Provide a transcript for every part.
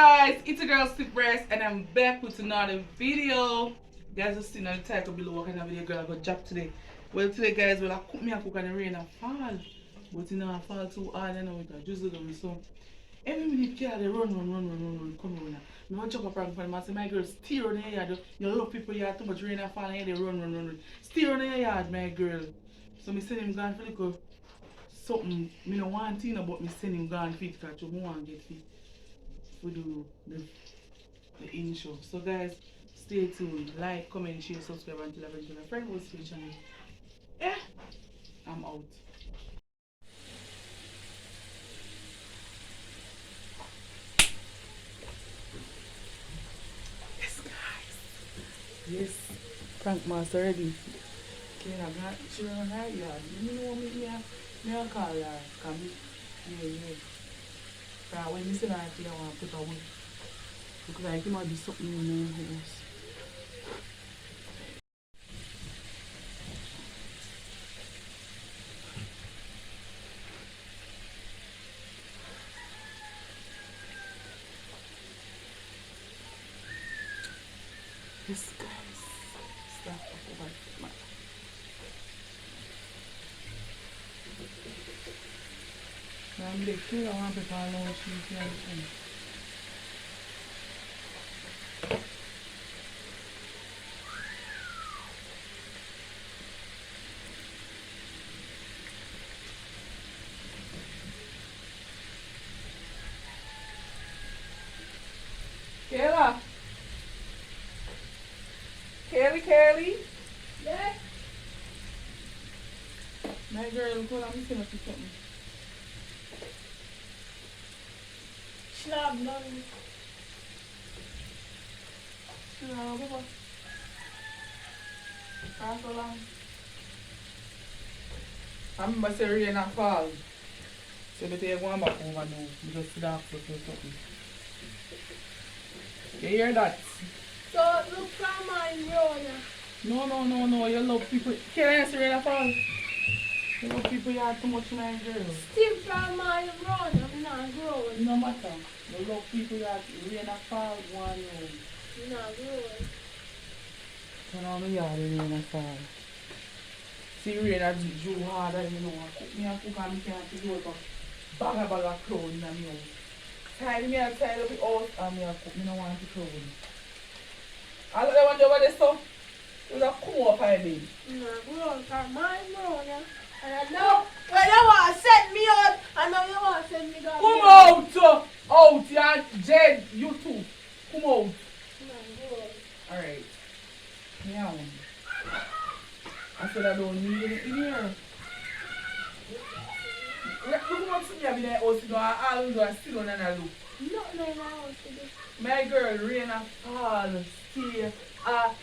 guys, it's your girl Stiff Breast and I'm back with another video. Guys, just seen on the title below what kind of video girl I got job today. Well today guys, well I cook me a cook and the rain and fall. But you know I fall too hard and with a drizzle down so every minute girl they run, come on now. Me want to jump up around for them and say my girl steer on the yard. You love people yard too much rain and fall and they run. Steer on the yard my girl. So me send him gone for little something me no want to but me send him gone fit because I want to get fit. We do the intro. So guys, stay tuned. Like, comment, share, subscribe until I bring to my friend who's to the channel. Yeah, I'm out. Yes guys. Yes. Prank master ready. Okay, I'm not sure on her yard. You know me I call her. Come yeah. When you say that I want to put a wood. Because I think might be something in the house. Yes guys. Start up over my I'm the kid, I want to put on what she's doing. Kayla. Kelly. Yeah. My girl, hold on, I'm gonna see something. Schlab, none. Pass along. I remember saying rain and fall. So they take one back over now. You just sit down for something. You hear that? So look from my road. No. You love people. Can I answer rain and fall? You love people you have too much my girl. Still from my road. I'm not growing. No matter. You love people you have rain and fall one room. I'm not growing. Turn on the yard and rain and fall. See rain and drew harder, you know. Me and cook and me can't do it. Bag of clothes in my house. Tidy me and tidy up the house and me and cook. Me don't want to clothes. I look at the one over there so it will come up my bed. I'm not growing because my road. And I know when you want to send me out, I know you want to send me down. Come out! Out, yeah, Jed, you too. Come out. I'm not growing. Alright. Yeah. I said I don't need it in here. Look what to me I've been there house, you know, I always do I still on and I look. Nothing in my house to do. My girl, rain and fall, stay.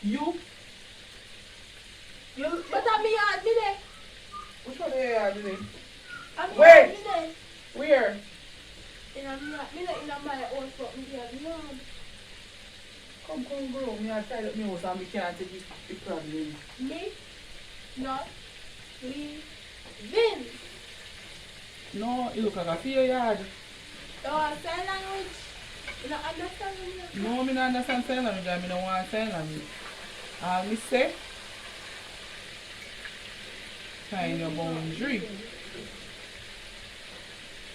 You? But I'm yard me there. Which one are you doing? I'm Wait. yard me there. Where? And I'm not me there in my house but me there yard. Come, bro. Me I tied up my house and me can't take the problem. Me? Not leaving. No, you look like a fear yard. You want sign language? You don't understand me? No, me don't understand sign language and me don't want sign language. Me say, find your boundary.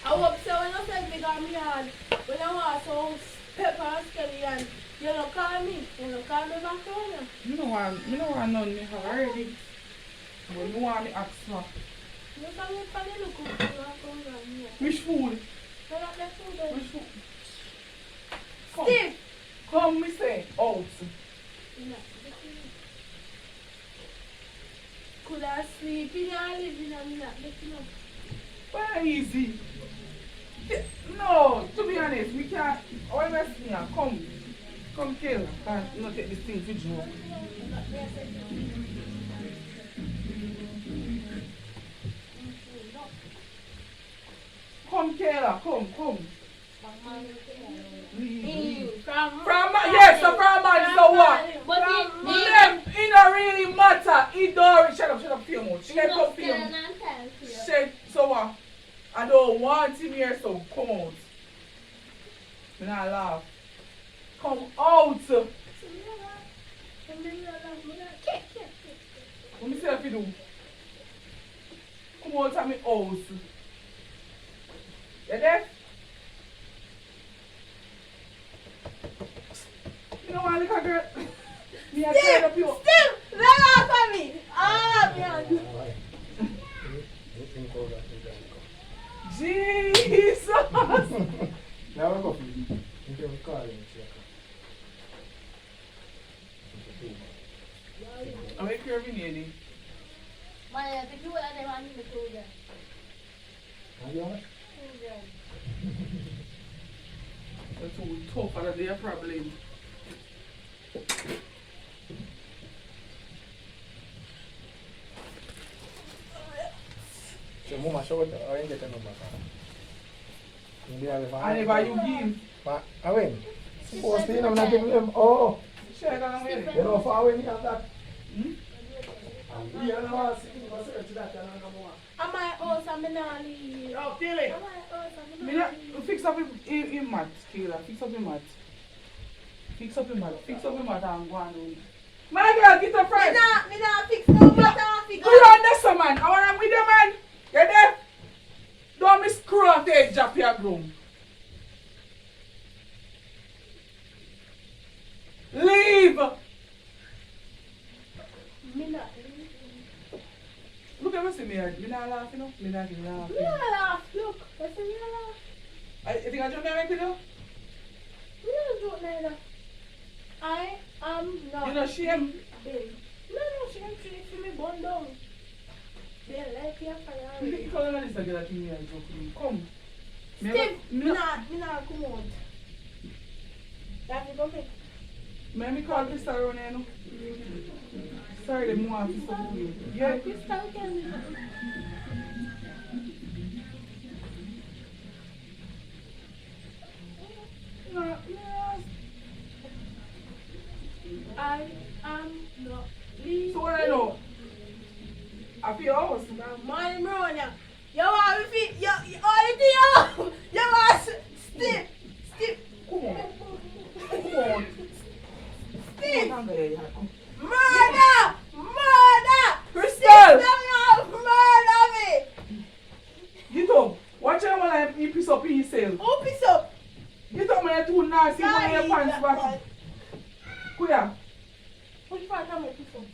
I hope so when you send me down my yard, when I want some pepper and skeleton, you don't call me. You don't call me back home. Me don't want none me have already. But you want me ask for. You can me for the look of you. Which food? You don't get food. Which food? Come. Steve! Come, me say, out. No. Could I sleep in your living and I'm not getting up? Very easy. No, to be honest, we can't. Always me, come kill. Can't not take this thing to joke. Come, Kayla, come. Yes, so from man, so what? But It don't really matter. It don't. Shut up, feel much. Shut up, feel much. Shut. So what? I don't want him here, so come out. I'm not laugh. out. Let me see if you do. Come out of my house. You there? You know what, little girl? Me a tired up you. Still, let off of me. Ah, man. Jesus! Now we're going to call him. I'm a curvy nearly. Man, I think you would have never need the program. How do you want? That's too tough and they're problem. So, Mama, show what I ain't getting no back. I never you give. But, I win. Supposed to, you know, not giving them. Oh, Share it on with you know, far away, you have that. Hmm? Yeah, no, I see you search that, and I come on. Am I house and I'm not leave? Oh, feel it. Am I house and I'm Me not not leave? fix up in mat, Kayla. Fix up in mat. Fix up in mat. Fix up in mat and go on with it. My girl, get up first. Me not fix no matter fix. Do you understand, man? I want to with you, man. You there? Don't me screw up there, drop your groom. Leave. Me not. Look at me, see me. Me not laughing, no? Me not laughing. Me not laugh. Look, that's a me not laugh. You think I joke me make it though? Me not joke neither. I am not. You know shame? Babe. No, she ain't treat for me bun down. They like your fire. You call her this girl that me and joke me. Come. Steve, me not come out. That's it, okay. May me call Crystal around here, no? Sorry, the more to stop you. Yeah. Crystal can. No. I am not leaving. So what I know? I feel house. My brother. You want me fit? You all the thing you want Steve. Come on. Come on. Steve. Come on. Murder! Crystal! Murder me! Get up. Watch out when you piss up in yourself. Who piss up? Get up when you're too nasty. Put on your pants back. Come here. Which part am I piss up?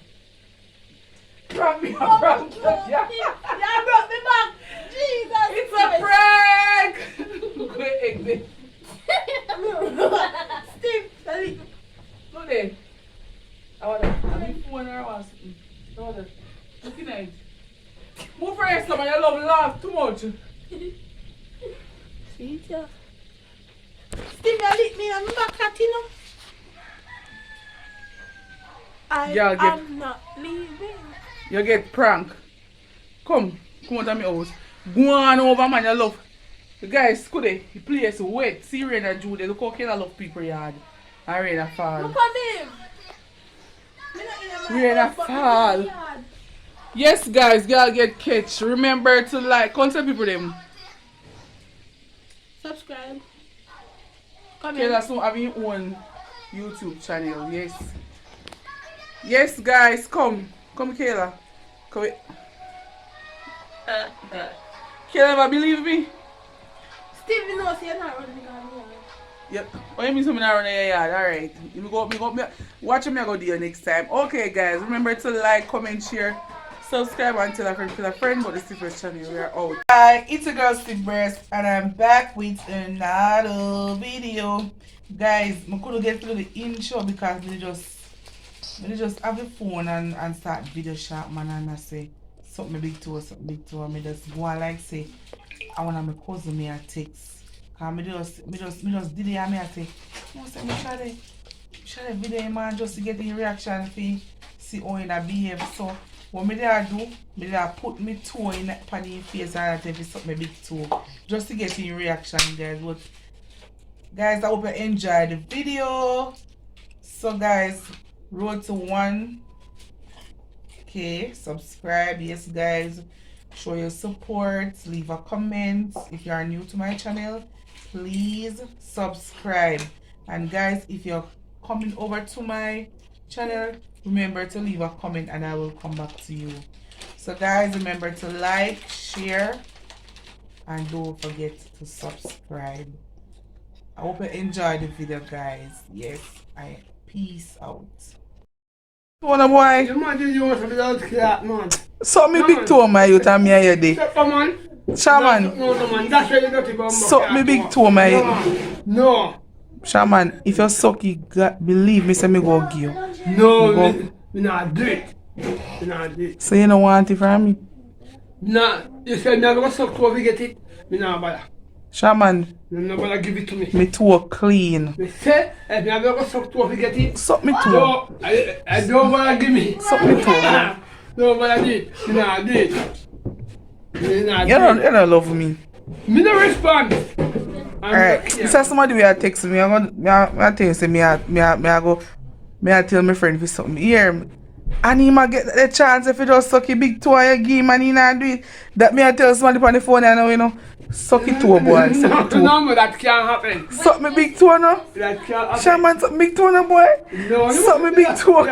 Prank me. Oh, Prank. Yeah. You brought me back! Jesus It's Christ. a prank! Go exit. Steve, tell me. Look there. I want to. I'm in phone or I want something. I want to. Looking at it. Move for yourself and you love laugh too much. Sweet, yeah. Steve, you lick me and I'm back at you know. I Yeah, get- am not leaving. You get prank. Come out of my house. Go on over, man. You love. The guys, could they? The place wet. See rain and Jude. Look how kind of love people yard. And rain and fall. Look at him. Me not in my Rain and house, but me in fall. the yard. Yes, guys, girl get catch. Remember to like, contact people them. Subscribe. Kayla soon have your own YouTube channel. Yes. Yes, guys, come. Come, Kayla. Come. Kayla, never believe me? Steve, you know, see, you're not running the yard. Yep. Oh, you mean something around your yard? Alright. You go, watch me go there next time. Okay, guys. Remember to like, comment, share, subscribe, and tell a friend about the Stiff Breast channel. We are out. Hi, it's a girl Stiff Breast, and I'm back with another video. Guys, I couldn't get through the intro because we just have the phone and start video shot, man, and I say something big to us, something big to us. I just go and like say, I want my cousin me a text. Cause me just did it and me I say, you say me share the video man just to get the reaction for see how you behave. So what me there do, me there put me toe in the face and if it's something big too. Just to get the reaction, guys. But guys, I hope you enjoyed the video. So guys, road to 1K subscribe. Yes guys, show your support, leave a comment. If you are new to my channel, please subscribe. And guys, if you coming over to my channel, remember to leave a comment and I will come back to you. So guys, remember to like, share, and don't forget to subscribe. I hope you enjoyed the video, guys. Yes, peace out. Wanna boy? Suck me big toe, my youth, and me and your day. Shaman. Suck me big toe, my youth. No. Shaman, if you suck it, believe me, say me go give you. No, me not do it. Me not do it. So you don't want it from me? Nah, you said me gonna suck to get it. Me not bother. Shaman. You not bother give it to me. Me toe clean. Me say, if me gonna suck to get it. Suck me toe. No, I don't wanna give me. Suck me toe. Don't wanna do it. Me not do it. Me not do You don't love me. Me no respond. Alright, this is somebody we are texting me. I'm tell you, say me I tell my friend for something. Here, and he might get the chance if you just suck a big toe and you give him and he not do it. That me I tell somebody on the phone and you know, suck it toe, boy. Suck it toe. No, that can't happen. Suck me big toe now. That can't happen. Shaman, suck me big toe now, boy. No, suck me big toe.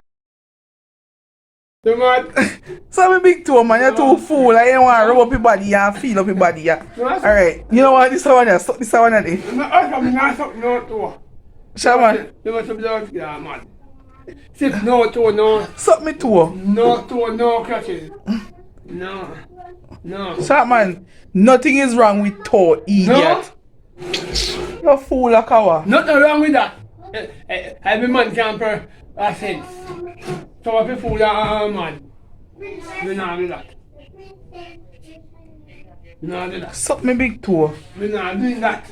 The man. Suck me big toe, man. You're too fool. I don't want to rub up your body and feel up your body. Yeah. Alright, you know what? This one there. Suck this one there. I'm not suck no toe. Shaman. You must be out here, man. Sit no toe, no. Suck me toe. No toe, no crutches. No. No. Shaman, nothing is wrong with toe, idiot. No? You're a fool like our. Nothing wrong with that. Every man can per a sense. So if you fool man, we not do that. We not do that. Suck me big toe. We not doing that.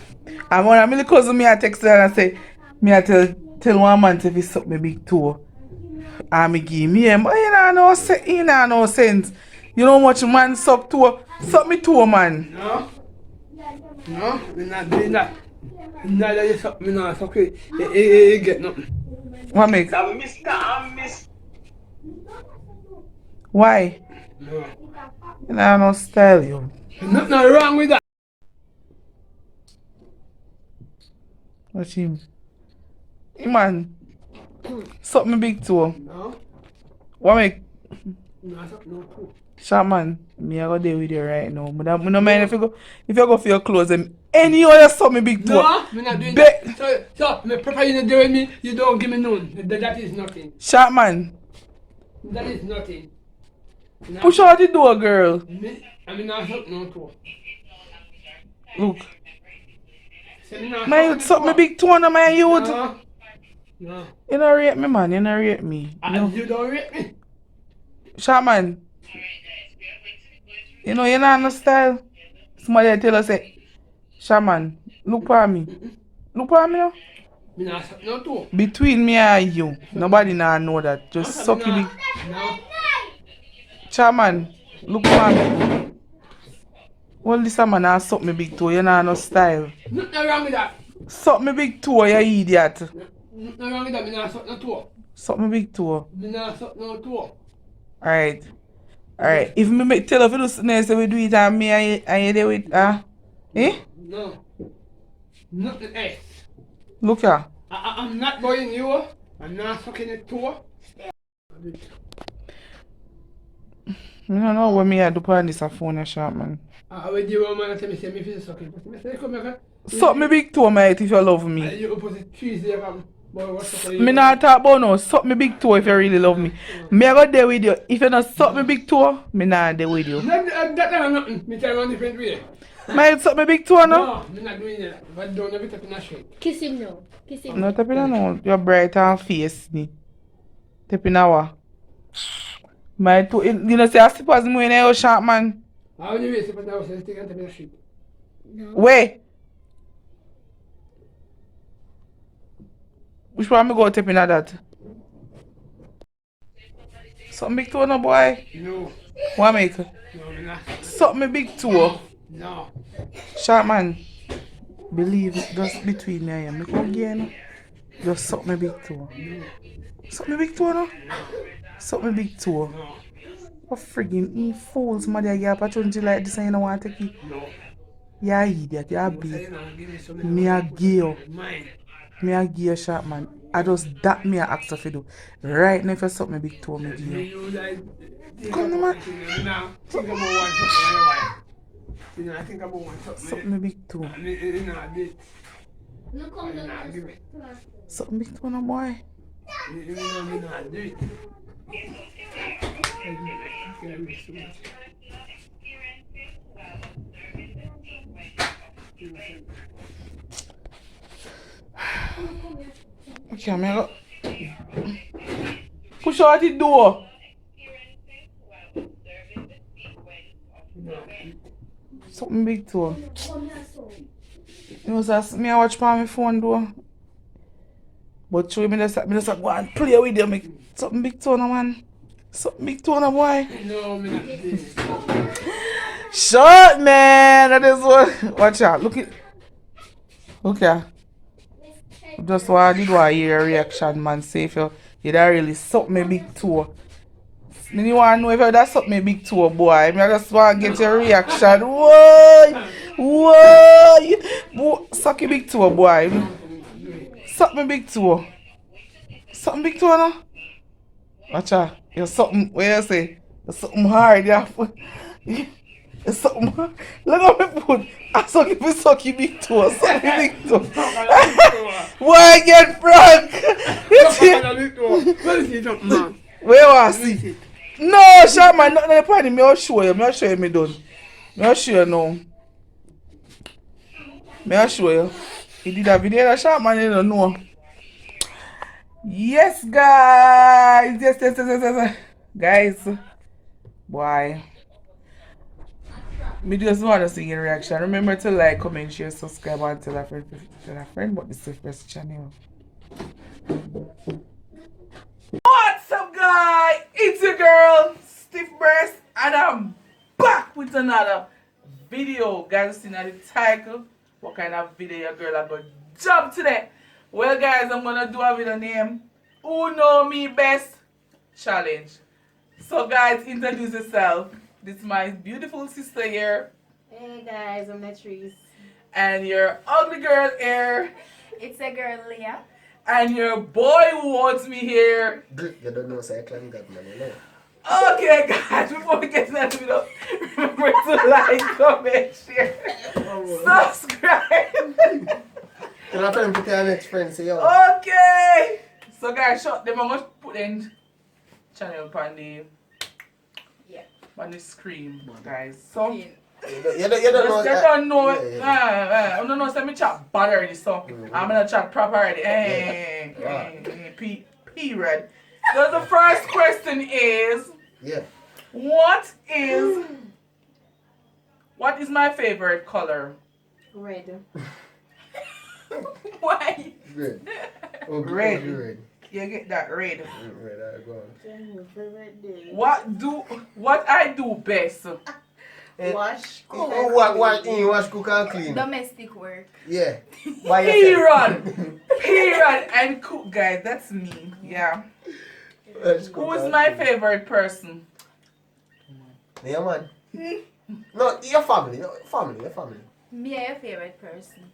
And when I'm in the cousin, me I text her and I say, me I tell one man if he suck me big toe. And me give me him, but you know no sense. You know how much man suck toe? Suck me toe, man. No. No, we not doing that. Neither you suck me not suck it. You get nothing. What make? I miss. Why? No. You know no style, you. Nothing wrong with that. Watch him. Hey, man. Suck me big toe. No. What make? No, suck no toe. Shaman, me I go there with you right now. But I no mind if you go for your clothes, any other suck me big toe. No, I'm not doing that. So, me prefer you not doing me, you don't give me none. That is nothing. Shaman. That is nothing. Push out the door, girl. I mean, not suck no toe. Look. My youth suck me big toe on my youth. No. No. You don't rate me, man. You don't rate me. You don't rate me. Shaman. You know, you know no style. Somebody tell us, say, Shaman, look for me. Look for me now. Me not suck no toe. Between me and you, nobody now know that. Just suck it big. No. Shaman, look for me. Well, this man now suck me big toe. You know no style. Nothing wrong with that. Suck me big toe, you idiot. Nothing wrong with that. Me not suck no toe. Suck me big toe. Me not suck no toe. Alright. Alright. If me tell her to do something else, we do it and me and you there with eh? No. Nothing else. Look here. I'm not going you. I'm not sucking a toe. I don't know what me I do on this phone shop, man. I will do one man and tell me say me feel sucking. Me say come here. Suck me big toe, mate, if you love me. You opposite Tuesday come. Me not talk about no. Suck me big toe if you really love me. Me I go there with you. If you not suck me big toe, me not there with you. That nothing. Me tell you one different way. Mate, suck me big toe now. No, me not doing that. But don't ever tap in a shit. Kiss him now. Kiss him. No tapping on no. You're bright and face me. Tapping hour. My toe, you know say I suppose me in your shop, man. How do you wait for now? Say take and tap in a shit. No. Wait. Which one me go tapping at that? Something big toe no boy. No. What make? No, me not. Something big toe. No. Sharp man. Believe it, just between me and you. Me come again. Just suck me big toe. No. Suck me big toe no? Suck me big toe. No. What friggin' you fools, mother, you opportunity like this and you don't want to take it? No. You're idiot, you're big. Me a give you. Mine. Me a give you, sharp man. I just that me I ask if you do. Right now if you suck me big toe me give you. Come on, man. Think about one something. You know, I think about one something. Suck me big toe. No come down Give it. Suck me big toe no boy. You know, do it. Okay, I'm gonna push out the door. Something big toe. You know, so me I watch on my phone door. But show me just go and play with them. Something big toe no man. Something big toe no boy. No, me not do it. Shut man. That is what. Watch out. Look it. Okay. Just what I did want to hear your reaction, man. Say if you that really suck me big toe. Me want to know if you that suck me big toe, boy. I just want to get your reaction. Whoa! Boy, suck your big toe, boy. Suck me big toe. Something big toe, no? Watch out. You're something, what you say? You're something hard, yeah. You're something hard. Look at my foot. I suck if you suck your big toe. Suck your big toe. Why get Frank? Where was he? No, sure man, not the party. Me I'll show you. Me done. Me I'll show you now. Me I'll show you. He did a video that sharp man, you don't know. Yes, guys. Yes. Guys. Boy. Me just want to see your reaction. Remember to like, comment, share, subscribe, and tell a friend about the Stiff Breast channel. What's up, guys? It's your girl, Stiff Breast, and I'm back with another video. Guys, see now the title. What kind of video your girl are going to jump today? Well, guys, I'm going to do a video named Who Know Me Best Challenge. So, guys, introduce yourself. This is my beautiful sister here. Hey guys, I'm Latrice. And your ugly girl here. It's a girl, Leah. And your boy who wants me here. You don't know, so I claim that man, you know. Okay, guys, before we get into that video, remember to like, comment, share, subscribe. You're not trying to put your next friend, say yo. Okay. So, guys, shut them. I'm going to put in channel on the screen, guys. So, You don't know. you don't know. Yeah. I don't know. So, me chat bad already. So, I'm going to chat proper already. Hey, P-red. So, the first question is, Yeah. what is my favorite color? Red. Why? Red. Oh, Red. Red. You get that red. Red, alright, go on. Favorite day. What I do best? Wash. Wash, cook and clean. Domestic work. Yeah. Period. And cook, guys. That's me. Yeah. Who is my favorite person? Yeah, man. No, your family. Me your favorite person.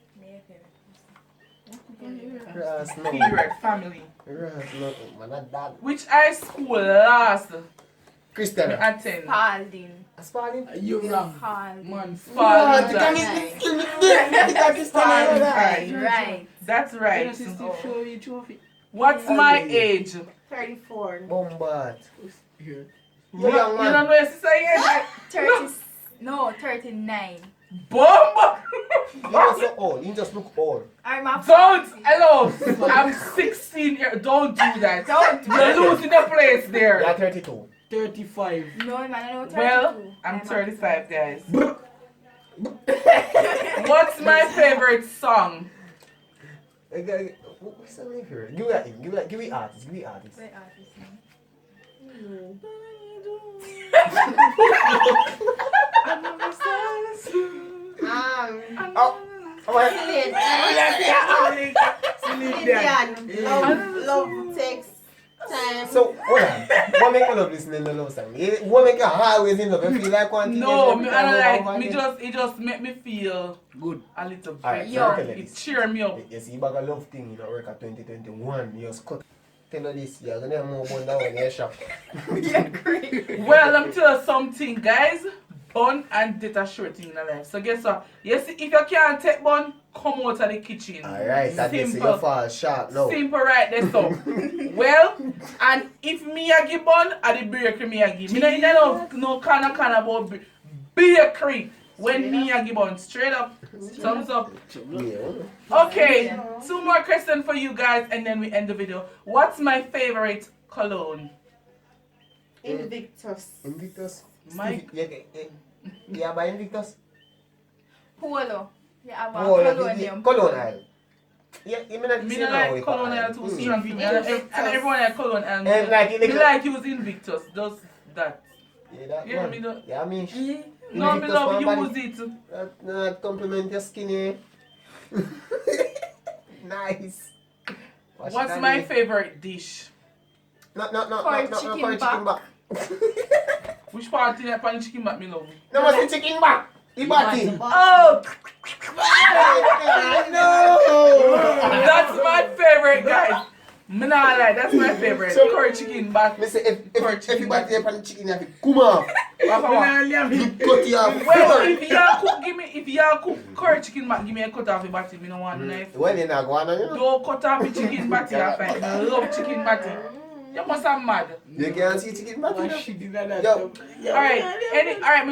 Grass, no. Period. Family. Grass, no. Man, not that. Which high school last? Christian. Attend. Spalding. Spalding? You wrong. Spalding. Man, Spalding. Spalding. Right. That's right. Show you trophy. What's my age? 34. Bombard. Here. You young You man. don't know your sister age? 30. No, 39. Bomb! You're not so old. You just look old. I'm a Hello, I'm 16 years. Don't do that. You're losing the place there. You're 32. 35. No, man, I know 32. Well, I'm 35, guys. What's my favorite song? What's the name here? Give me artist. Wait, artist name. Oh, Love text. So, hold on. What make you love listening to love song? What make you always in love? You feel like one thing No, every I time don't you like. love Me again? just it just make me feel Good. a little bit. Alright, Yo. It cheer me up. You see, bag of love thing, you know, work at 2021. You just cut. Tell you this, you're gonna have more bun down when you're shop. Well, let me tell you something, guys. Bun and date a short thing in the life. So guess what? You see, if you can't take bun, come out of the kitchen. Alright, that is your fall sharp now. Simple right there, so. Well, and if me a give bun, I the bakery me a give. Me no kind about bakery. When me a give bun, straight up, thumbs up. Yeah. Okay, 2 more questions for you guys, and then we end the video. What's my favorite cologne? Invictus. Invictus? Mike? Yeah, by Invictus? Polo. Yeah, I'm Oh, a colonium. Colonial. Yeah, you mean that Me don't like cologne too strong to me, and everyone like cologne. And me like use Invictus, just that. Yeah, that Yeah, one. me don't. Yeah, I mean, No, me love Invictus use it. that compliment your skinny. Nice. What's my favorite dish? No, Chicken back. Which part in that pan chicken back me love? No, what's the chicken back? Ibati. Oh! No! That's my favorite, guys. Me nah lie, that's my favorite. So- Curry chicken back. Me say if you bite your pan chicken, you have to come off. You cut it off. Well, if y'all cook curry chicken back, give me a cut off the body. Me no want knife. Well, you're not going on, you know. Don't cut off the chicken body. I find I love chicken body. You must have mad. You can't see chicken back. Yo. Alright,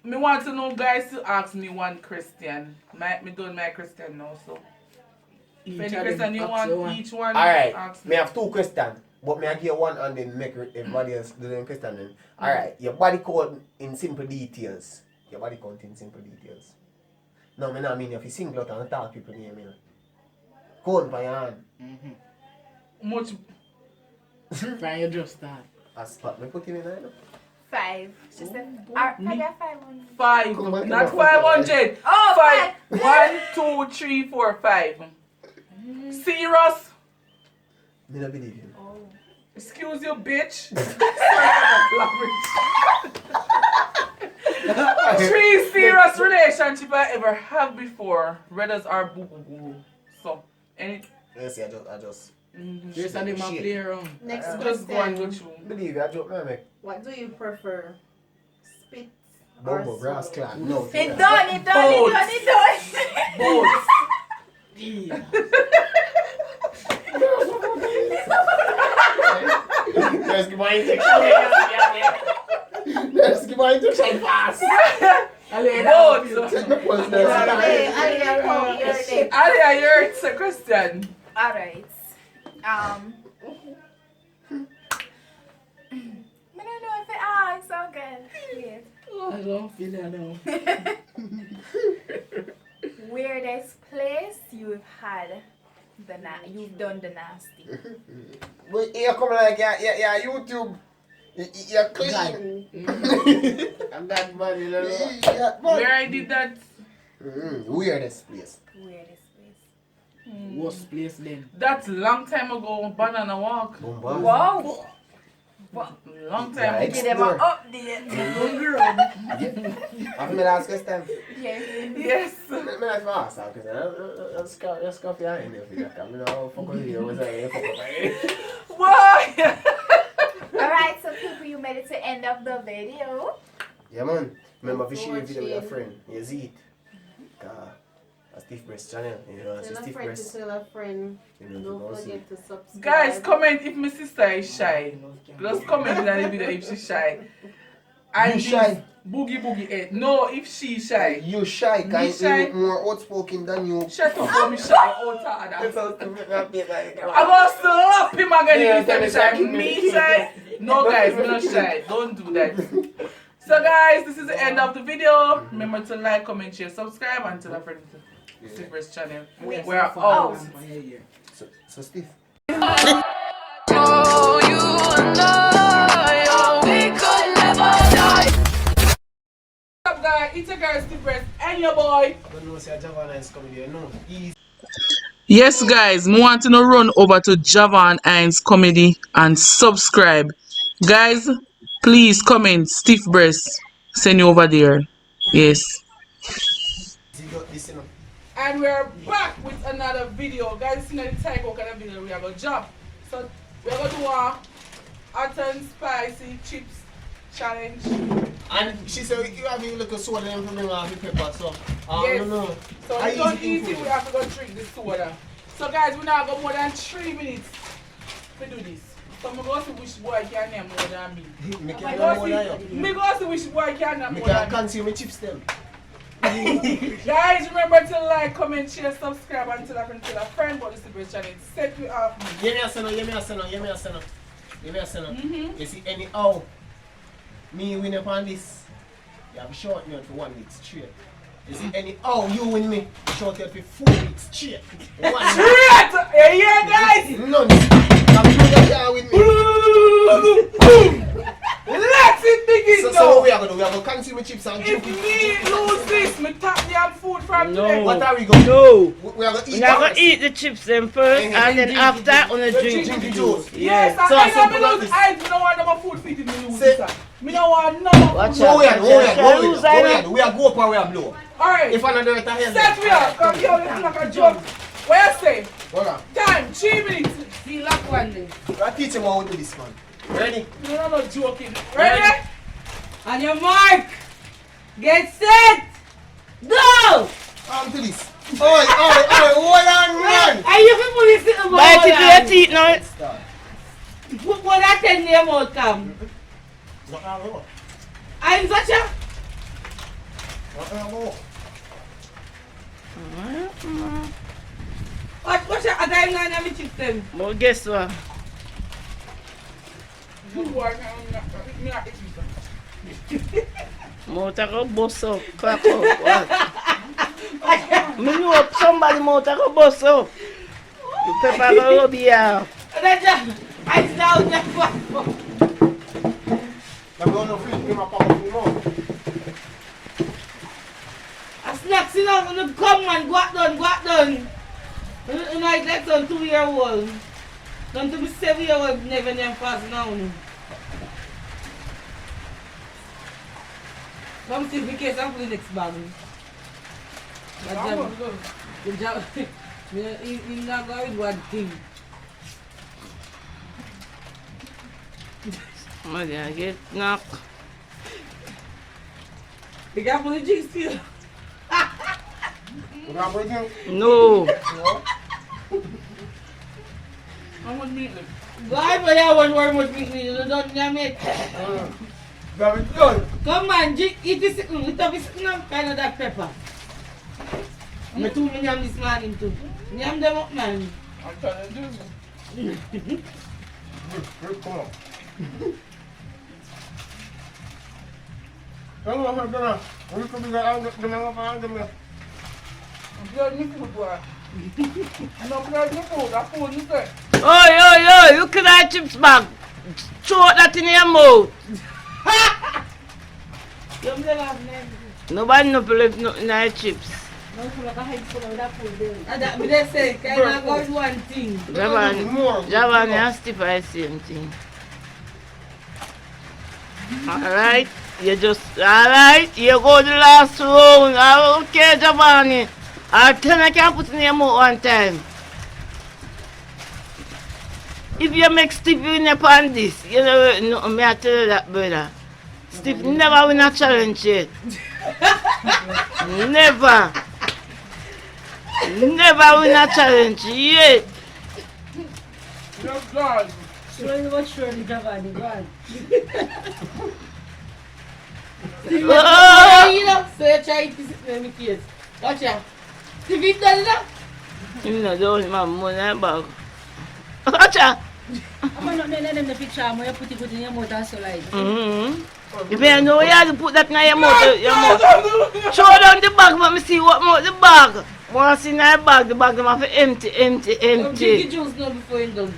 me want to know guys to ask me one question. Me doing my question now, so. If any question you want, each one Alright, ask me have 2 questions. But me I give one and then make everybody else do the question then. Alright, your body count in simple details. Your body count in simple details. No, me not mean if you single out and talk people name, you know. Count by your hand. much. Can you just start? A spot, me put him in there. 5. She said, can I get 5 on? 5, Come on, not come on. 500. Oh, 5. 1, 2, 3, 4, 5. Serious? Me not believe you. Oh. Excuse you, bitch. 3 serious relationship I ever have before. Brothers are boo boo boo. So, any. Yes, I just Just a them a play around. Next Just go and go question. through. believe you, I joke, man, make What do you prefer? Spit or bumbo, brass swallow? clan. No. It done. Both. Let's give my injection. Let's give my injection fast. Both. Take my pulse now. Okay, Alia, come, you're next. Alia, your question. Alright. I don't know if it's so good. Wait. I don't feel it now. Weirdest place you've had you've done the nasty. But you come like yeah, YouTube. You're clean. I'm that man, you know. Yeah, man. Where I did that. Weirdest place. Weirdest place. Worst place then. That's long time ago. Banana walk. Boom, Wow. Long Yeah, time Give ago. them an update. Have me last question. Yeah. Yes. Me like to ask that because I'm scuff your hand if you like. I mean, I'll fuck with you. What's that? Fuck with me. Why? Alright, so people, you made it to the end of the video. Yeah, man. Remember to share your video with your friend. You see it. A Stiff Breast channel. You know, it's a Stiff Breast. Tell a friend. You know, Don't to go see. forget to subscribe. Guys, comment if my sister is shy. Just comment in the video if she's shy. And You shy? Boogie Ent. No, if she's shy. You shy, Me guys. shy? You're more outspoken than you. Shut up, for me shy. Out of It's that. all stupid, not be like, I'm gonna slap him again Yeah, if he say me shy. tell me Me shy? No, guys, we're not shy. Don't do that. So, guys, this is the end of the video. Remember to like, comment, share, subscribe, and tell a friend to the Stiff Breast channel. We're out. So Steve. Oh, you and I, we could never die. What's up, guys? It's your girl, Stiff Breast, and your boy. I don't know, say Javana is coming here. No, he's Yes, guys, I want to run over to Javan Hines Comedy and subscribe. Guys, please comment Stiff Breast. Send you over there. Yes. This, you know. And we're back with another video. Guys, see the type of kind of video we have a job. So we're going to do a hot and spicy chips challenge. And she said you have a little soda and bring off the pepper, so Yes. no. So we don't eat it, we have to go drink the soda. So guys, we now got more than 3 minutes to do this. So I'm going to see which boy can name more than me. Me can't know more than you. Me go see which boy can name Me more can't than me. consume my chips them. Guys, remember to like, comment, share, subscribe, and tell a friend, tell a friend about the Stiff Breast channel. Set me off me. Hear me a son, hear me a son, hear me a son. Hear me a son. You see anyhow, me win upon this, you have short me out for 1 week straight. You see anyhow, you win me, short you out for 4 weeks straight. Straight! Yeah, guys! None. I'm doing that with me. Let's it begin So what we are going to do? We are going to consume chips and If me lose this, me tap the food from today. What are we going to do? No. We are going to eat We're not ours. gonna eat the chips then first, And and then drink after, the on the juice. drink. Drink the juice. Yes, Yeah. So I simple don't like lose this. I don't want no more food fit in me lose Say- this. Me don't want no more Watch food. out. Go ahead, go ahead, go Lose ahead, either. go ahead. We are go up and we are blow. Alright, If another at hand. set me up. Come here, let's like a joke. What you say? Hold on. Time, 3 minutes. See, lock one day. We are teaching how to do this, man. Ready? You don't know joking. Ready? On your mark. Get set. Go. On to this. Oi, hold on, man. Are you people listening to Bite it with your teeth now. Start. Put one that 10 name out come. Not all over. I'm such a. Not all over. What's your other time going to chip them? Well, guess what? You boy can't me not eat this. Mouth a go bust up, crack up. What? Me know somebody mouth a go bust up. The pepper go rub you out. I down there. I'm going to flip him up on the mouth. I snacks you know, when you come and go out done. You know, it's like some 2-year-old. Don't to be 7-year-old, never name fast now. Come see if case I'm for the next bag. The job, he's not going to one thing. Man, I get knocked. You got for the jigs still. You want to break him? No. How much meat? Go ahead, but I want one more meat. You don't damn it. Very good. Come on, eat this. Eat up this kind of that pepper. Me too, me yam this morning too. Yam them up, man. I'm trying to do this. Come on. Come on, come on. We could be the I'm playing with food, boy. I'm not playing with food. That food is there. Oi, look at that chips bag. Throw that in your mouth. Yam them up, man. Nobody no play nothing in their chips. No food, like a head full of that food there. And that, me they say, kind of got one thing. Javan and Stiff are the same thing. Alright, you go to the last round. Okay, Javani. I'll tell I can put in your mouth one time. If you make Stiff win upon this, you know, no, me I tell you that, brother. Stiff never win a challenge yet. Never. Never win a challenge yet. Just guys. Slowly but surely, Giovanni, go on. Oh! You know, so you try to sit in the case. Watch out. If you done that, You know, don't have money in the bag. Watch out. I'm not letting them the picture. I'm going to put it in your mouth and so like. If you know you have to put that in your mouth, show down the bag, let me see what more the bag. Once in the bag must be empty. Drink the juice now before you done.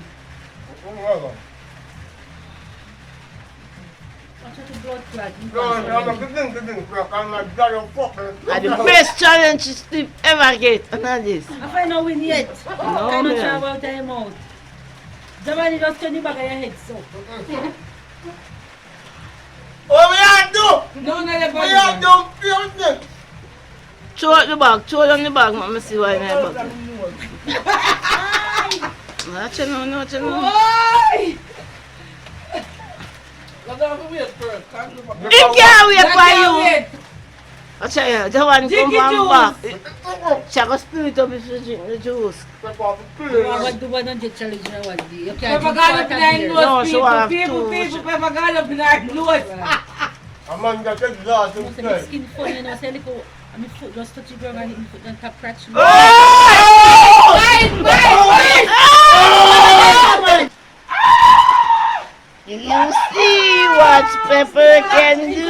And the best challenge Steve ever get. And that is. I find out win yet. No, I don't man. travel out of your mouth. Somebody just turn the back of your head, so. What we are do? No, no, the We are do business. Throw out the bag. Throw it on the bag. Let me see why in the bag. Watch it now. Watch it now. Why? Let them wait first. Can't do He can't wait for you. Wait. Watch it. The one Drink come the from juice. back. She go spirit up if you drink the juice. You want to do 100 challenge in one day. You can't Pepper do gallop part in of No, our nose, she want people, two. pepper gallop in our nose. Amanda, take that to My skin funny, you know, say, look, my foot just touch the ground and my foot don't tap crack. You see what Pepper can do?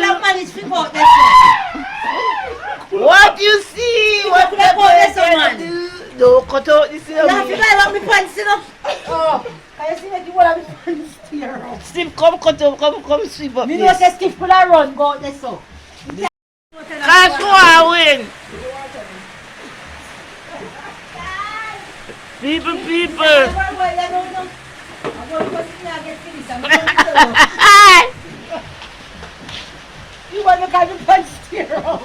What you see? What Pepper can do? Don't cut out this here. Steve, come cut up, come sweep up this. Steve put a run, go out there so. That's why I win. People. You want to kind of punch zero.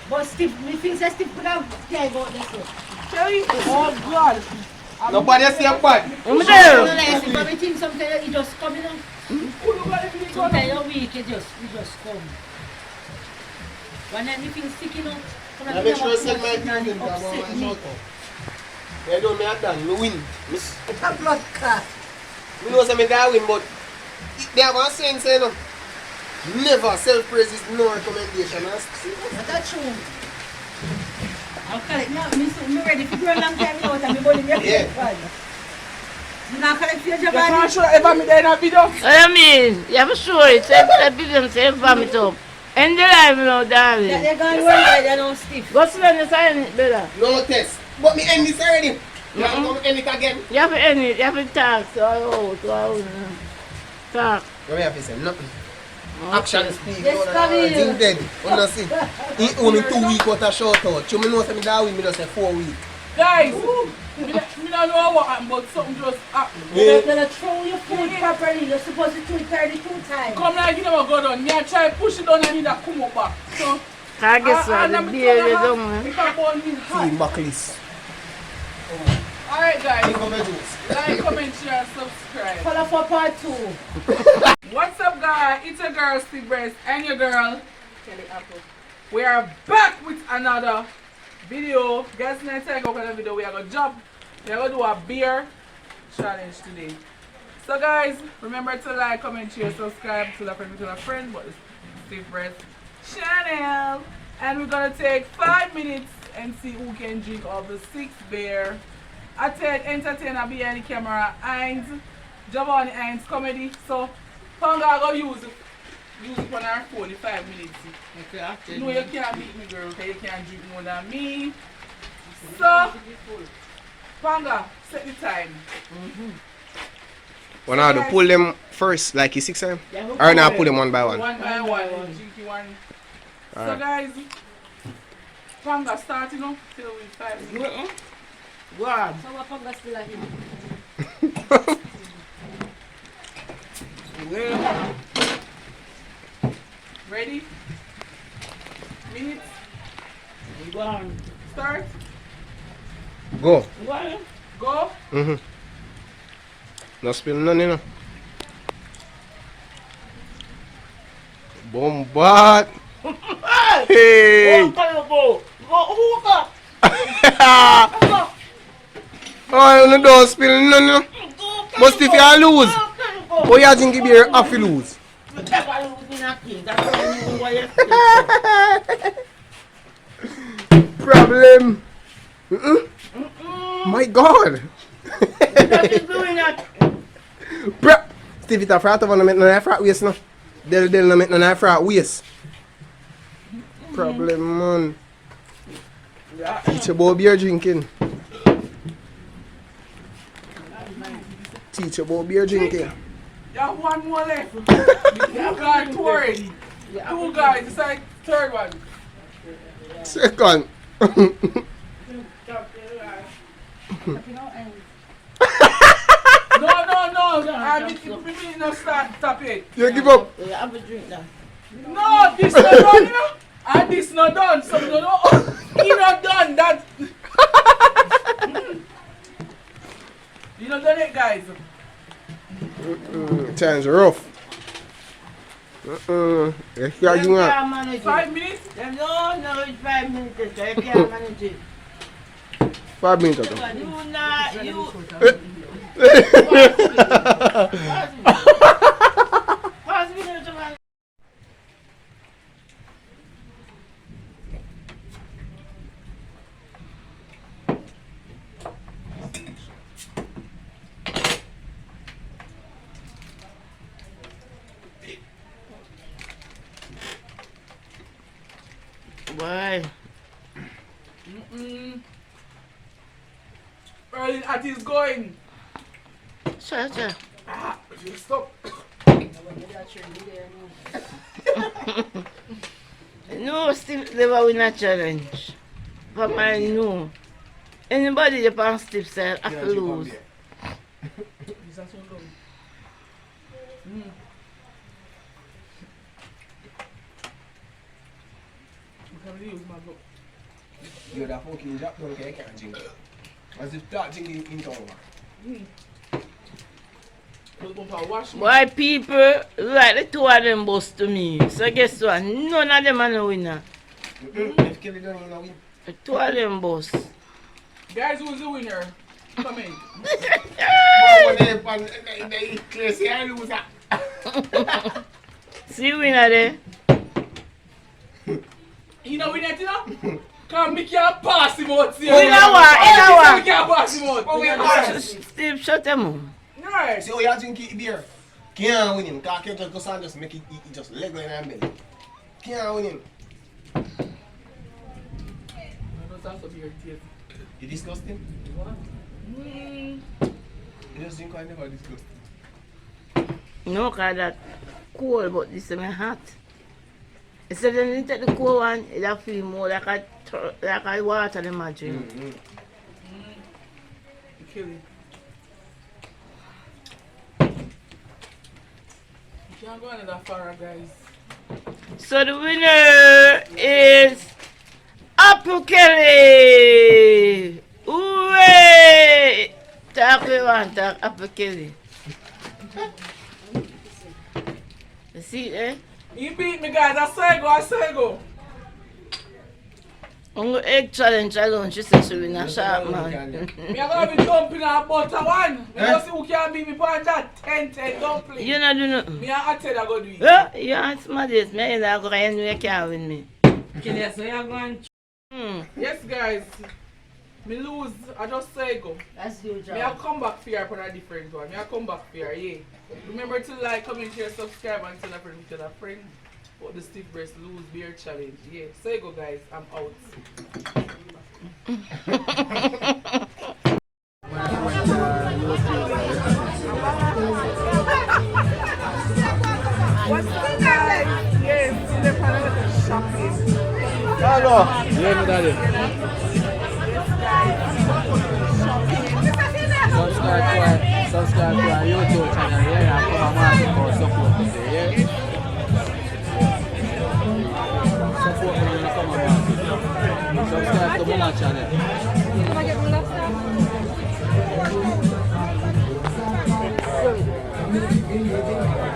But Steve, me think that Steve put a guy go out there so. Oh God. Nobody see a bad. I'm there. But we think sometimes you just come, you know. Sometimes you're weak, you just come. When anything stick, you know. I make sure I send my things in because I want my shout out. I don't me a done, me win. It's a blood clot. Me know say me da win, but they have a saying say no. Never self-praise is no recommendation. That's true. I'll collect now. I'm ready to grow a long time out and I'm going to get Yeah. I'm not collect your You job. can't show ever me there in a video. I mean, you have to show it. Say them say vomit up. End the live now, darling. They're going to work they're not stiff. Go sit on the side it better. No test. But me end this already. You have to end it again. You have to end it. You have to talk. So talk. You have to say nothing. Action speak. Yes, come It's here. dead. You know see. He only 2 weeks what a shout out. You know say me da win, me just say 4 weeks. Guys, me don't know what happened, but something just happened. You're going to throw your food properly. You're supposed to do it 32 times. Come like you never go down. Me I try push it down and it come up back. So I guess the beer you don't man. if I burn me hot. See buckles. Alright guys, Think of your juice. like, comment, share, and subscribe. Follow for part 2. What's up guys? It's your girl Stiff Breast and your girl Kelly Apple. We are back with another video. Guys, next time I go on a video, we are gonna jump. We are gonna do a beer challenge today. So guys, remember to like, comment, share, subscribe to the friend, but it's Stiff Breast channel. And we're gonna take 5 minutes and see who can drink all the 6 beer. I tell entertainer behind the camera, Heinz, Giovanni Heinz comedy. So Panga go use it on our phone in 5 minutes. No, you can't beat me, girl, because you can't drink more than me. So Panga, set the time. When I to pull them first, like you 6 time? Or now pull them one by one? One by one. Drink one. So guys, Panga start, you know, till we 5 minutes. Go on. So what fungus still at him? Ready? Minutes? Go on. Start? Go. Go on. Go? No spill none, you know. Bombard. Hey. Go. Oh, you don't spill none, you know. But if you lose, oh, you think you be off you lose. Problem. My God. Bro, Steve, it's a frat of no make no frat waste no. Del no make no frat waste. Problem, man. Teach about beer drinking. Teach teach you about beer drinking. You have one more left. You got two already. Two guys, it's like third one. Second. No. I'm not stop it. You give up. Yeah, have a drink now. No, this not done, you know. And this not done. So you know, he not done that. You not done it, guys. Times rough. Yes, you are doing 5 minutes. No, it's 5 minutes. I can't manage it. 5 minutes ago. You not, you. Pass me the man. Why? Early at is going. Sure. Ah, you stop. No, still never win a challenge. But I know. Anybody that can stiff side have to lose. Is that so long? You're that fucking jack don't care, can't drink. As if that drinking in town. Why people like the two of them boss to me. So guess what? None of them are no winner. If Kelly don't know win. The two of them boss. Guys, who's the winner? Come in. See winner there? You know winner, you know? Come, we can't pass him out. See, You know what? we can't pass him out. Steve, shut them up. Right. See how you drink beer? Can't win him. Can't just go and just make it just leg line and belly. Can't win him. You disgusting? What? You just drink I never disgusting. No, because that cold, but this is hot. Instead of you take the cold one, it'll feel more like a water than my drink. Kill it. You can't go another far, guys. So the winner is Apple Kelly. Hooray! Talk we want, talk Apple Kelly. You see it, eh? He beat me, guys. I say go. On the egg challenge alone, she said she win a sharp man. Me are going to be dumping a butter one. Me don't see who can beat me for that 10 dumpling. You not do nothing. Me and Ate that go do it. Yeah, you ask my this. Me ain't go and you can't win me. Okay, so you're going. Yes, guys. Me lose. I just say go. That's your job. Me I come back here for a different one. Me I come back here, yeah. Remember to like, comment, share, subscribe, and tell a friend to tell a friend about the Stiff Breast Lose Beer Challenge. Yeah, say go, guys. I'm out. What's up, guys? Yes, they're part of the shopping. Hello. Yeah, me daddy. Subscribe to our YouTube channel, yeah, and come and for support today, yeah. Support me when you come and subscribe to my channel. Can I get the left now?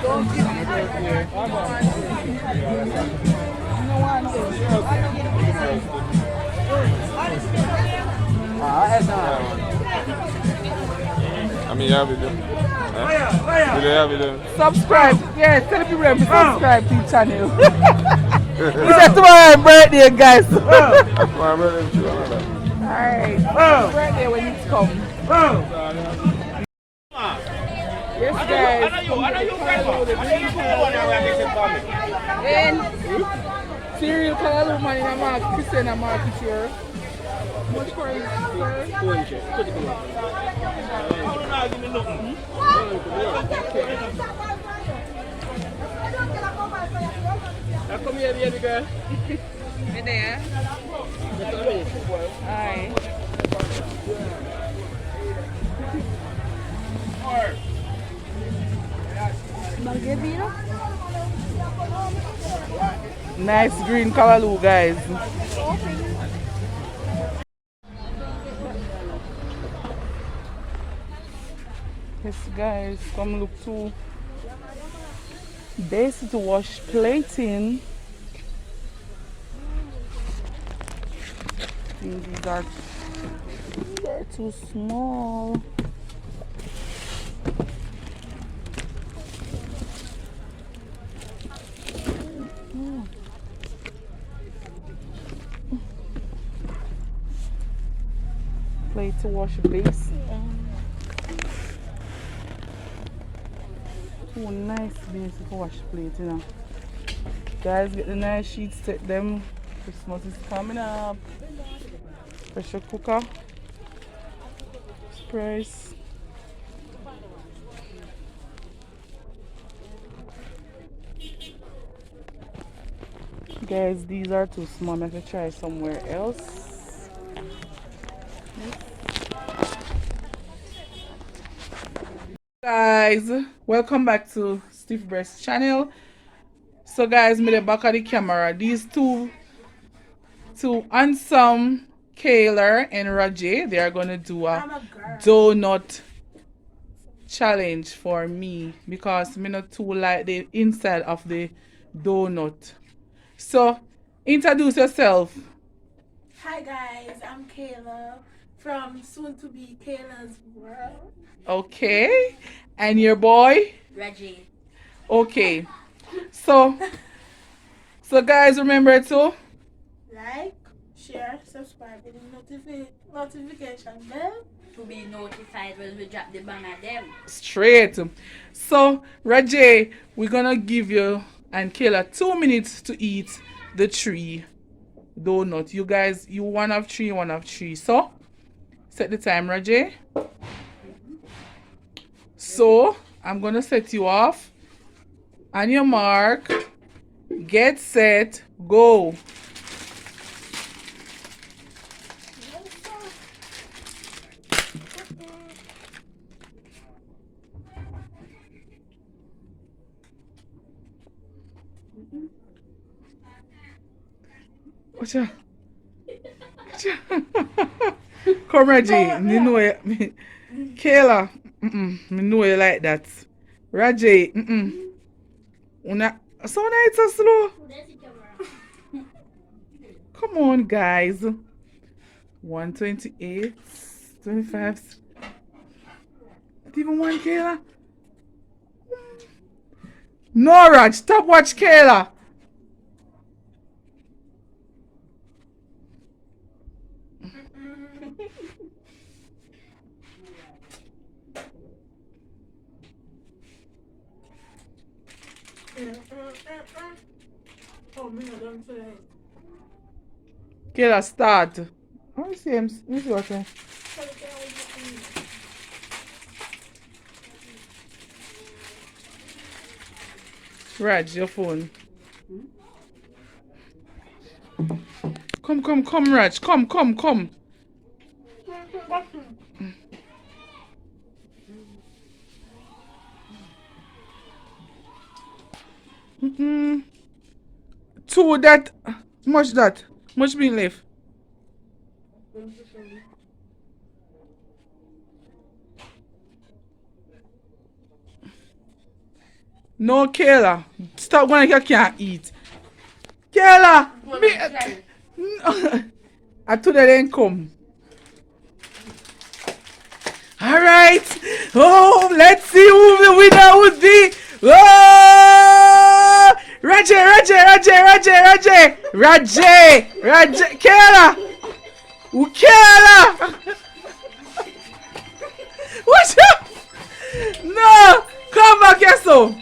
Don't give me that here. I mean, yeah, we do. We do. Subscribe. Yeah, tell people to subscribe to the channel. It's tomorrow's birthday, guys. Alright. Birthday when it comes. Yes, guys. And cereal color man in a market, Christian market here. Much for it? 200. Put it in. Come here, baby girl. You there? Alright. Nice green callaloo, guys. Yes, guys, come look too. Basic to wash plating. I think these are they're too small. Plate to wash basin. Two nice basic wash plate, you know. Guys, get the nice sheets, set them. Christmas is coming up. Pressure cooker. Sprays. Guys, these are too small. I'm going to try somewhere else. Guys, welcome back to Stiff Breast channel. So guys, me the back of the camera. These two handsome Kayla and Rajay, they are gonna do a donut challenge for me because me not too like the inside of the donut. So introduce yourself. Hi guys, I'm Kayla from soon to be Kayla's World. Okay, and your boy Reggie. Okay, so guys, remember to Like, share, subscribe, and notification bell to be notified when we drop the bang at them. straight. So Rajay, we're gonna give you and Kayla 2 minutes to eat the 3 donut. You guys, you one of 3, one of 3. So set the time, Rajay. So I'm gonna set you off. On your mark, get set, go. Watch out. Come, Reggie. You know it. Kayla. Me know you like that. Rajay. Una. So nice so slow. Come on, guys. 128, 25. Not even one, Kayla. No, Raj. Stop watch Kayla. Oh, me not done today. Kayla, start. Let me see him. Let me see what I'm. Raj, your phone. Come, Raj. Come. Two that. Much being left. No, Kayla. Stop when you can't eat. Kayla! I told her then come. Alright. Oh, let's see who the winner would be. Oh! Rajay. Kayla! Kayla! What's up? No! Come back here, so.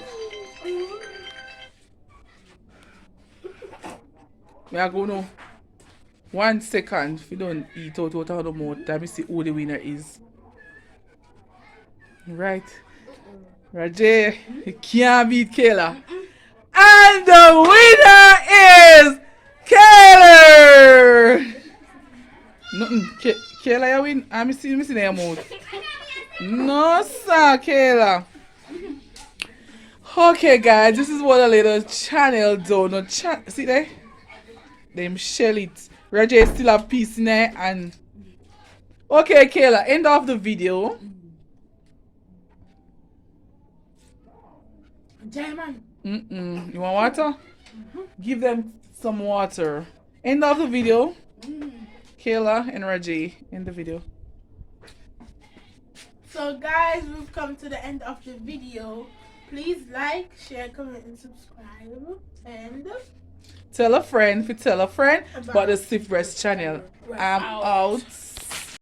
Me I go now. 1 second. If you don't eat out of the mouth, let me see who the winner is. Right. Rajay, you can't beat Kayla. And the winner is Kayla. Nothing. Kayla, you win. I'm seeing your mouth. No, sir, Kayla. Okay, guys, this is what a little channel do. No see there? Them shell it. Rajay still have piece in there and. Okay, Kayla, end of the video. German. You want water? Give them some water. End of the video. Kayla and Rajay in the video. So guys, we've come to the end of the video. Please like, share, comment, and subscribe. And tell a friend if you tell a friend about the Stiff Breast channel. I'm out.